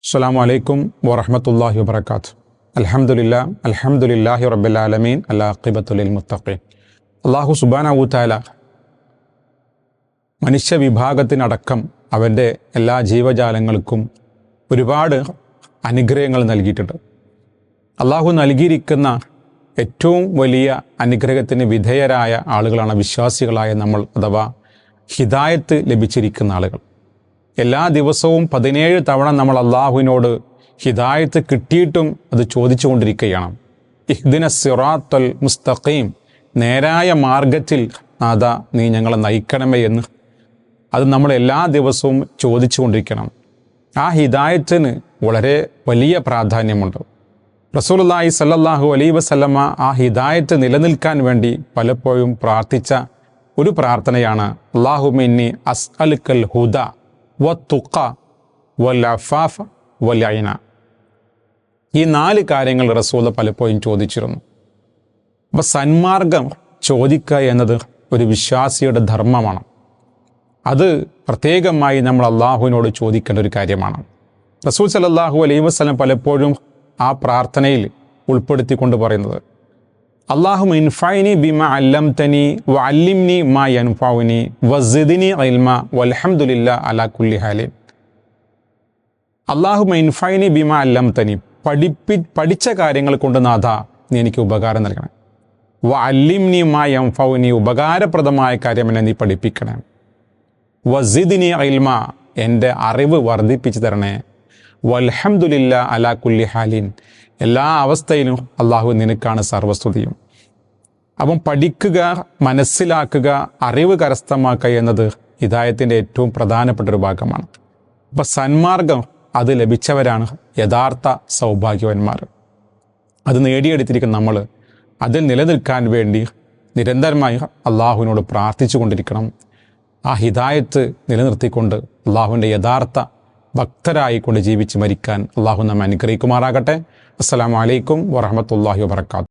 അസ്സലാമു അലൈക്കും വറഹ്മത്തുള്ളാഹി വബറകാതുഹു. അൽഹംദുലില്ലാഹി റബ്ബിൽ ആലമീൻ അൽ-ആഖിബത്തു ലിൽ മുത്തഖീൻ. അല്ലാഹു സുബ്ഹാനഹു വ തആല മനുഷ്യവിഭാഗത്തിനടക്കം അവൻ്റെ എല്ലാ ജീവജാലങ്ങൾക്കും ഒരുപാട് അനുഗ്രഹങ്ങൾ നൽകിയിട്ടുണ്ട്. അല്ലാഹു നൽകിയിരിക്കുന്ന ഏറ്റവും വലിയ അനുഗ്രഹത്തിന് വിധേയരായ ആളുകളാണ് വിശ്വാസികളായ നമ്മൾ, അഥവാ ഹിദായത്ത് ലഭിച്ചിരിക്കുന്ന ആളുകൾ. എല്ലാ ദിവസവും 17 തവണ നമ്മൾ അള്ളാഹുവിനോട് ഹിദായത്ത് കിട്ടിയിട്ടും അത് ചോദിച്ചുകൊണ്ടിരിക്കുകയാണ്. ഇഹ്ദിന സിറാത്തൽ മുസ്തഖീം, നേരായ മാർഗത്തിൽ നാഥ നീ ഞങ്ങളെ നയിക്കണമേ എന്ന് അത് നമ്മൾ എല്ലാ ദിവസവും ചോദിച്ചുകൊണ്ടിരിക്കണം. ആ ഹിദായത്തിന് വളരെ വലിയ പ്രാധാന്യമുണ്ട്. റസൂലുള്ളാഹി സ്വല്ലല്ലാഹു അലൈഹി വസല്ലമ ആ ഹിദായത്ത് നിലനിൽക്കാൻ വേണ്ടി പലപ്പോഴും പ്രാർത്ഥിച്ച ഒരു പ്രാർത്ഥനയാണ് അല്ലാഹുമ്മ ഇന്നി അസ്അലുക്കൽ ഹുദ വത്തുഖ വൽ അഫാഫ വൽ ഗിന. ഈ 4 കാര്യങ്ങൾ റസൂൽ പലപ്പോഴും ചോദിച്ചിരുന്നു. അപ്പോൾ സന്മാർഗം ചോദിക്കുക എന്നത് ഒരു വിശ്വാസിയുടെ ധർമ്മമാണ്. അത് പ്രത്യേകമായി നമ്മൾ അള്ളാഹുവിനോട് ചോദിക്കേണ്ട ഒരു കാര്യമാണ്. റസൂൽ സല്ലല്ലാഹു അലൈഹി വസല്ലം പലപ്പോഴും ആ പ്രാർത്ഥനയിൽ ഉൾപ്പെടുത്തിക്കൊണ്ട് പറയുന്നത് അല്ലാഹുമ്മ ഇൻഫഅനി ബിമാ അല്ലംതനി വഅല്ലിംനി മാ യൻഫഉനി വസിദ്നി ഇൽമ വൽഹംദുലില്ലാഹി അലാ കുല്ലി ഹാലിൻ. അല്ലാഹുമ്മ ഇൻഫഅനി ബിമാ അല്ലംതനി, പഠിച്ച കാര്യങ്ങൾ കൊണ്ട് നാഥ നീ എനിക്ക് ഉപകാരം നൽകണം. വഅല്ലിംനി മാ യൻഫഉനി, ഉപകാരപ്രദമായ കാര്യം എന്നെ നീ പഠിപ്പിക്കണം. വസിദ്നി ഇൽമ, എൻ്റെ അറിവ് വർദ്ധിപ്പിച്ചു തരണേ. വൽഹംദുലില്ലാഹി അലാ കുല്ലി ഹാലിൻ, എല്ലാ അവസ്ഥയിലും അള്ളാഹു നിനക്കാണ് സർവസ്തുതിയും. അപ്പം പഠിക്കുക, മനസ്സിലാക്കുക, അറിവ് കരസ്ഥമാക്കുക എന്നത് ഹിദായത്തിൻ്റെ ഏറ്റവും പ്രധാനപ്പെട്ട ഒരു ഭാഗമാണ്. അപ്പം സന്മാർഗം അത് ലഭിച്ചവരാണ് യഥാർത്ഥ സൗഭാഗ്യവന്മാർ. അത് നേടിയെടുത്തിരിക്കുന്ന നമ്മൾ അതിൽ നിലനിൽക്കാൻ വേണ്ടി നിരന്തരമായി അള്ളാഹുവിനോട് പ്രാർത്ഥിച്ചു കൊണ്ടിരിക്കണം. ആ ഹിദായത്ത് നിലനിർത്തിക്കൊണ്ട് അള്ളാഹുവിൻ്റെ യഥാർത്ഥ ഭക്തരായിക്കൊണ്ട് ജീവിച്ച് മരിക്കാൻ അള്ളാഹു നമ്മെ അനുഗ്രഹിക്കുമാറാകട്ടെ. അസ്സലാമു അലൈക്കും വറഹ്മത്തുള്ളാഹി വബറകാതുഹു.